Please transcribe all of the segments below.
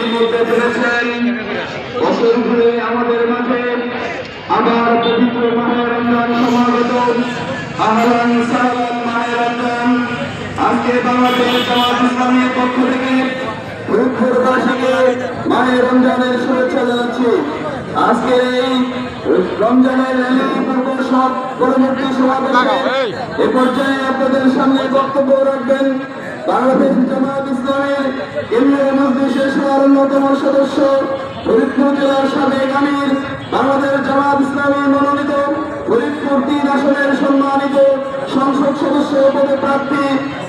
ইতিমধ্যে চলেছেন। বছর ঘুরে আমাদের মাঝে আবার পবিত্র মাহে রমজান সমাগত। আহলান সাহলান মাহে রমজান। আজকে বাংলাদেশ জামাত ইসলামের পক্ষ থেকে ফরিদপুরবাসীকে মাহে রমজানের শুভেচ্ছা জানাচ্ছি। আজকে এই রমজানের র্যালি পূর্ব সব পরবর্তী সমাবেশে এ পর্যায়ে আপনাদের সামনে বক্তব্য রাখবেন বাংলাদেশ জামাত ইসলামের কেন্দ্রীয় মজলিসের সভার অন্যতম সদস্য, ফরিদপুর জেলার সাবেক আমির, বাংলাদেশ জামাত ইসলামী মনোনীত ফরিদপুর ৩ আসনের সম্মানিত সংসদ সদস্য পদে প্রার্থী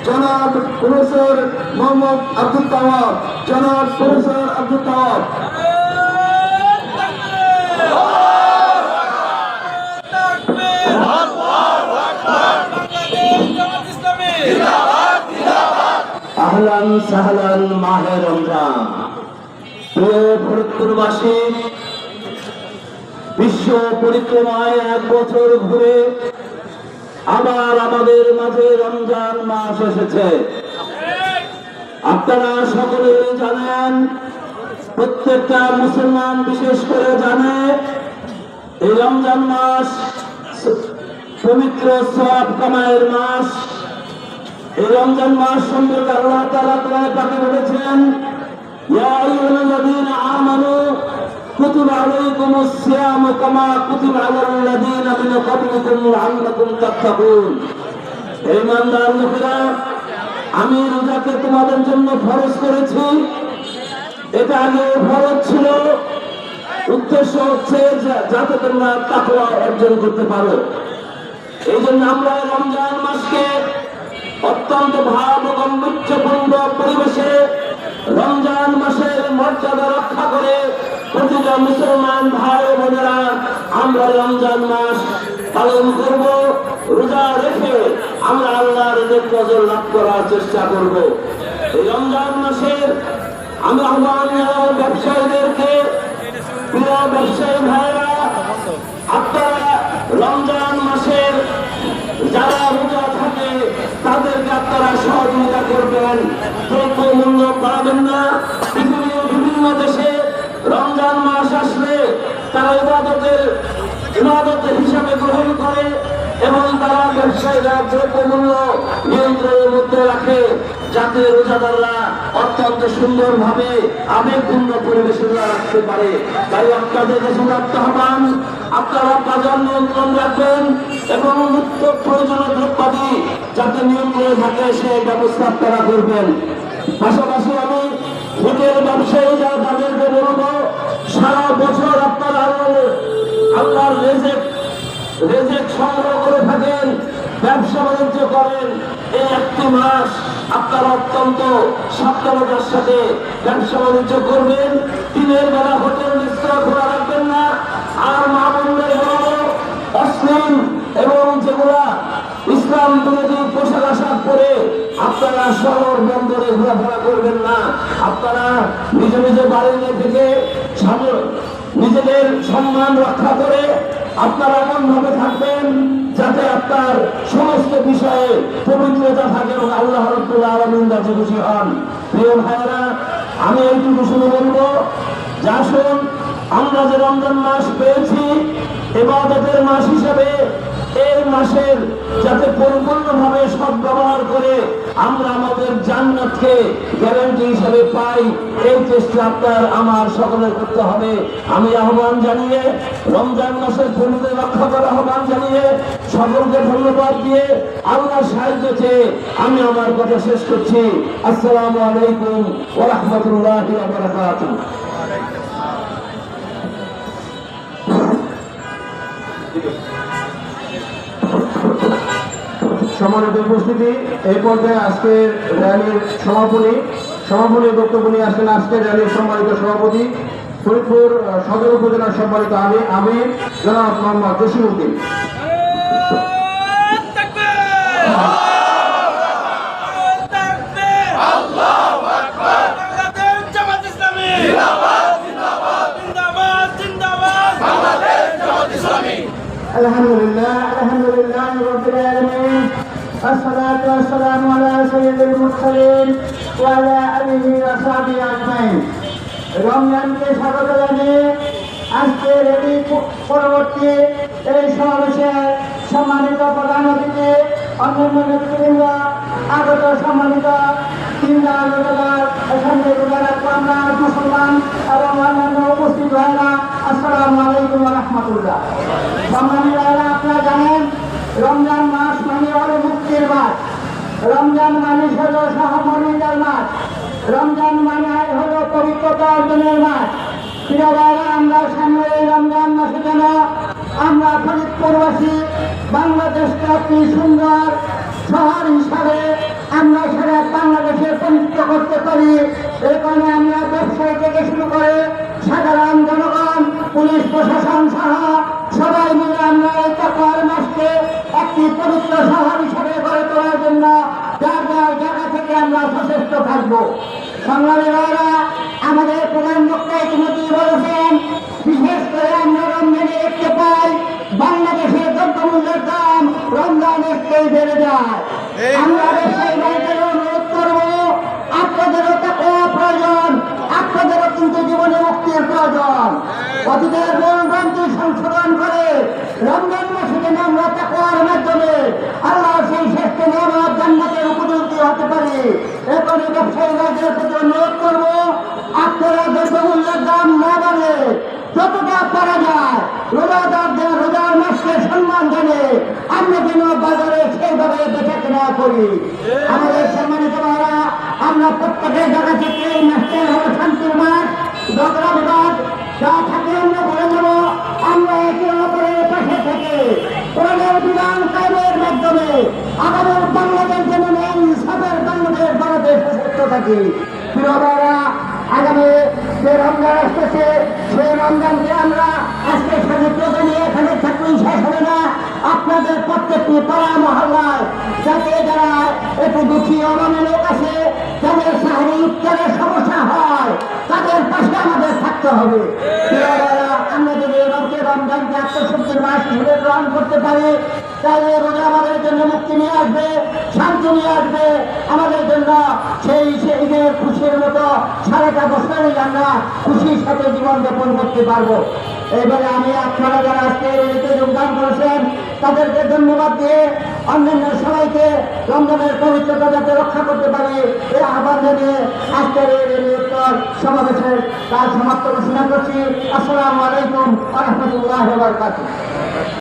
জনাব প্রফেসর মোহাম্মদ আব্দুল তাওয়াব। জনাব প্রফেসর আব্দুল তাওয়াব। আহলান সাহলান মাহে রমজান। প্রিয় ফরিদপুরবাসী, বিশ্ব পরিক্রমায় 1 বছর ঘুরে আবার আমাদের মাঝে রমজান মাস এসেছে। আপনারা সকলেই জানেন, প্রত্যেকটা মুসলমান বিশেষ করে জানে, এই রমজান মাস পবিত্র সওয়াব কামাইয়ের মাস। এই রমজান মাস সম্পর্কে আল্লাহ তাআলা কোরআনে পাকে বলেছেন, ইয়া আইয়ুহাল্লাযীনা আমানু কুতিবা আলাইকুমুস সিয়ামু কামা কুতিবা আলাল্লাযীনা মিন ক্বাবলিকুম লাআল্লাকুম তাত্তাকুন। হে ইমানদার লোকেরা, আমি রোজাকে তোমাদের জন্য ফরজ করেছি। এটা আগে ফরজ ছিল, উদ্দেশ্য হচ্ছে যাতে তোমরা তাকওয়া অর্জন করতে পারো। এই জন্য আমরা রমজান মাসকে অত্যন্ত ভাব ও গাম্ভীর্যপূর্ণ পরিবেশে রমজান মাসের মর্যাদা রক্ষা করে প্রতিটা মুসলমান ভাই বোনেরা আমরা রমজান মাস পালন করব। রোজা রেখে আমরা আল্লাহর নজর লাভ করার চেষ্টা করব। এই রমজান মাসের আমি আহ্বান জানাবো ব্যবসায়ীদেরকে, প্রিয় ব্যবসায়ী ভাইরা, আপনারা রমজান মাসের যারা রোজা থাকে তাদেরকে আপনারা সহযোগিতা করবেন, দ্রব্য মূল্য বাড়াবেন না। বিভিন্ন দেশে রমজান মাস আসলে তারা ইবাদতের হিসাবে গ্রহণ করে এবং তারা ব্যবসায়ীরা দ্রব্য মূল্য নিয়ন্ত্রণের মধ্যে রাখে, যাতে রোজাদাররা অত্যন্ত সুন্দরভাবে আবেগপূর্ণ পরিবেশে রাখতে পারে। তাই আপনাদের কাছে আহ্বান, আপনারা বাজার নিয়ন্ত্রণ রাখবেন এবং নিত্য প্রয়োজনীয় দ্রব্যাদি যাতে নিয়ন্ত্রণে থাকে সেই ব্যবস্থা আপনারা করবেন। পাশাপাশি আমি হোটেল ব্যবসায়ী যারা তাদেরকে বলবো, সারা বছর আপনারা আল্লাহর রেজেক সংগ্রহ করে থাকেন, ব্যবসা বাণিজ্য করেন। এই 1টি মাস আপনারা অত্যন্ত সাবধানতার সাথে ব্যবসা বাণিজ্য করবেন। দিনের বেলা হোটেল নিশ্চয় খোলা রাখবেন না। আর মা বোনদের বলবো, অশ্লীল এবং যেগুলা ইসলাম বিরোধী পোশাক আশাক পরে আপনারা শহর বন্দরে ঘোরাফেরা করবেন না। আপনারা নিজ নিজ বাড়িতে থেকে নিজেদের সম্মান রক্ষা করে আপনারা এমন ভাবে থাকবেন যাতে আপনার সমস্ত বিষয়ে পবিত্রতা থাকে এবং আল্লাহ রাব্বুল আলামিন রাজি খুশি হন। প্রিয় ভাইরা, আমি এইটুকু শুনে বলবো যে আসুন আমরা যে রমজান মাস পেয়েছি ইবাদতের মাস হিসেবে, এই মাসের যাতে পরিপূর্ণভাবে সদ্ব্যবহার করে আমরা আমাদের জান্নাতকে গ্যারান্টি হিসেবে পাই, এই চেষ্টা আপনার আমার সকলের করতে হবে। আমি আহ্বান জানিয়ে রমজান মাসের পবিত্র রক্ষা করার আহ্বান জানিয়ে সকলকে ধন্যবাদ দিয়ে আল্লাহর সাহায্য চেয়ে আমি আমার কথা শেষ করছি। আসসালামু আলাইকুম ওয়া রাহমাতুল্লাহি ওয়া বারাকাতুহু। সম্মানিত উপস্থিতি, এই পর্যায়ে আজকের র্যালির সমাপনী বক্তব্য নিয়ে আসছেন আজকের র্যালির সম্মানিত সভাপতি, ফরিদপুর সদর উপজেলার সম্মানিত আমির জনাব মোহাম্মদ জসিমউদ্দিন। আলহামদুলিল্লাহ রাব্বিল আলামিন, আসসালাতু ওয়াসসালামু আলা সাইয়্যিদিল মুরসালিন ওয়া আলা আলিহি ওয়া সাহবিহি আজমাইন। রমজানকে স্বাগত জানিয়ে আজকের এই পরবর্তী এই সমাবেশের সম্মানিত প্রধান অতিথি অন্যান্য নেতৃবৃন্দ আগত সম্মানিত এখানে আমরা মুসলমান এবং অন্যান্য উপস্থিত ভাইরা আসসালামু আলাইকুম ওয়া রাহমাতুল্লাহ। সম্মানিত ভাইরা, আপনারা জানেন রমজান মাস মানে হলো মুক্তির মাস, রমজান মানে হলো সহমর্মিতার মাস, রমজান মানে হলো পবিত্রতা অর্জনের মাস। প্রিয় ভাইরা, আমরা সামনে এই রমজান মাসে যেন আমরা ফরিদপুরবাসী বাংলাদেশকে একটি সুন্দর শহর হিসাবে আমরা সারা বাংলাদেশে পবিত্র করতে পারি। এই কারণে আমরা ব্যবসায়ী থেকে শুরু করে সাধারণ জনগণ, পুলিশ প্রশাসন সহ সবাই মিলে আমরা এই তাকওয়ার মাসকে একটি পবিত্র শহর হিসাবে গড়ে তোলার জন্য যার যার জায়গা থেকে আমরা সচেষ্ট থাকবো। সংগ্রামী ভাইরা, আমাদের প্রধান বক্তা ইতিমধ্যেই বলেছেন, বিশেষ করে আমরা রমজানে দেখতে পাই বাংলাদেশের দ্রব্যমূল্যের দাম রমজান আসতেই বেড়ে যায়। আমরা ব্যবসায়ী ভাইদের অনুরোধ করবো, আপনাদেরও তাকওয়া প্রয়োজন, আপনাদেরও কিন্তু জীবনে মুক্তির প্রয়োজন। অতীতের ভুলভ্রান্তি সংশোধন করে রমজান মাসে যেন আমরা তাকওয়ার মাধ্যমে আল্লাহ সেই শ্রেষ্ঠ নিয়ামত জান্নাতের উপযোগী হতে পারি। এখন ব্যবসায়ী ভাইদের প্রতি অনুরোধ করবো, আপনারা দ্রব্যমূল্যের দাম না বাড়ে যতটা পারা যায় রোজাদারদের রোজার মাসকে সম্মান জানে আমরা যেন বাজারে সেইভাবে বেচা কেনা করি। আমাদের সম্মানিত ভাইরা, আমরা প্রত্যেকের জায়গা থেকে এই মাসটাই হলো শান্তির মাস, ঝগড়া বিবাদ যা থাকে আমরা বলে দেব, আমরা একে অপরের পাশে থেকে কোরআনের বিধান কায়েমের মাধ্যমে আমাদের বাংলাদেশ যেন ইনসাফের বাংলাদেশ বানাতে সচেষ্ট থাকি। প্রিয় ভাইরা, আগামী যে রমজান আসতেছে সেই রমজানকে আমরা আজকে সচেতনতা নিয়ে এখানে থাকলেই শেষ হবে না। আপনাদের প্রত্যেকটি পাড়া মহল্লায় যাতে যারা একটু দুঃখী অভাবী লোক আছে, যাদের সাহায্য ইফতারের সমস্যা হয়, তাদের পাশে আমাদের থাকতে হবে। আমরা যদি এবারকে রমজানকে আত্মশক্তির মাস হিসেবে গ্রহণ করতে পারি, তাহলে রোজা আমাদের জন্য মুক্তি নিয়ে আসবে, শান্তি নিয়ে আসবে আমাদের জন্য। সেই ঈদের খুশির মতো সারাটা বছরই আমরা খুশির সাথে জীবন যাপন করতে পারবো। এইভাবে আমি আপনারা যারা আজকে এতে যোগদান করেছেন তাদেরকে ধন্যবাদ দিয়ে অন্যান্য সবাইকে রমজানের পবিত্রতা যাতে রক্ষা করতে পারি এই আহ্বান জানিয়ে আজকের এই উত্তর সমাবেশের কাজ সমাপ্ত ঘোষণা করছি। আসসালামু আলাইকুম ওয়া রাহমাতুল্লাহি ওয়া বারাকাতুহু।